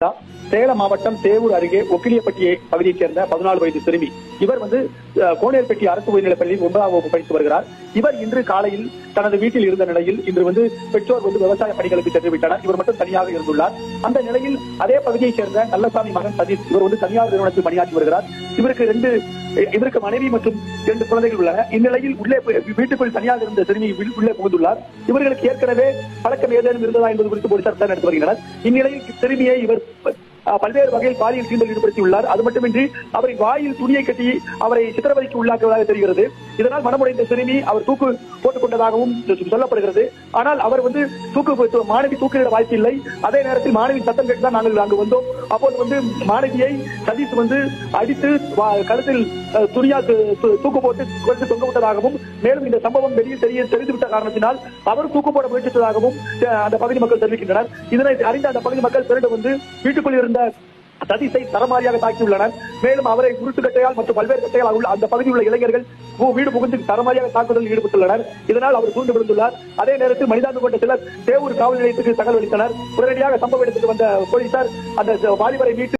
சேலம் மாவட்டம் தேவூர் அருகே ஒக்கிலியப்பட்டி பகுதியைச் சேர்ந்த 14 வயது சிறுமி. இவர் கோனேர்பட்டி அரசு உயர்நிலைப்பள்ளியில் 9ஆம் வகுப்பு படித்து வருகிறார். இவர் இன்று காலையில் தனது வீட்டில் இருந்த நிலையில் இன்று பெற்றோர் விவசாய பணிகளுக்கு சென்று விட்டனர். இவர் மட்டும் தனியாக இருந்துள்ளார். அந்த நிலையில் அதே பகுதியைச் சேர்ந்த நல்லசாமி மகன் சதீஷ் இவர் தனியார் நிறுவனத்தில் பணியாற்றி வருகிறார். இவருக்கு மனைவி மற்றும் 2 குழந்தைகள் உள்ளனர். இந்நிலையில் வீட்டுக்குள் தனியாக இருந்த சிறுமி உள்ளே புகுந்துள்ளார். இவர்களுக்கு ஏற்கனவே பழக்கம் ஏதேனும் இருந்ததா என்பது குறித்து போலீசார் விசாரணை நடத்தி வருகின்றனர். இந்நிலையில் சிறுமியை இவர் பல்வேறு வகையில் பாலியல் சீண்டல் ஈடுபடுத்தியுள்ளார். அது மட்டுமின்றி அவரின் வாயில் துணியை கட்டி அவரை சித்திரவதைக்கு உள்ளாக்குவதாக தெரிகிறது. இதனால் மனமுடைந்த சிறுமி அவர் தூக்கு போட்டுக் கொண்டதாகவும் சொல்லப்படுகிறது. ஆனால் அவர் மாணவி தூக்கிலிட வாய்ப்பில்லை. அதே நேரத்தில் மாணவி சத்தம் கேட்டுதான் நாங்கள் அங்கு வந்தோம். அப்போது மாணவியை சதீஷ் அடித்து கழுத்தில் துணியா தூக்கு போட்டு தொங்க விட்டதாகவும், மேலும் இந்த சம்பவம் வெளியில் தெரிந்துவிட்ட காரணத்தினால் அவர் தூக்கு போட முயற்சித்ததாகவும் அந்த பகுதி மக்கள் தெரிவிக்கின்றனர். இதனை அறிந்த அந்த பகுதி மக்கள் திரண்டு வீட்டுக்குள் இருந்த சதீஷை தரமாரியாக தாக்கியுள்ளனர். மேலும் அவரை உருட்டுக்கட்டையால் மற்றும் பல்வேறு கட்டையால் அந்த பகுதியில் உள்ள இளைஞர்கள் வீடு புகுந்து தரமாரியாக தாக்குதலில் ஈடுபட்டுள்ளனர். இதனால் அவர் சூழ்ந்து விழுந்துள்ளார். அதே நேரத்தில் மனிதாபிமானம் கொண்ட சிலர் தேவூர் காவல் நிலையத்துக்கு தகவல் அளித்தனர். உடனடியாக சம்பவ இடத்துக்கு வந்த போலீசார் அந்த வாலிபரை மீட்டு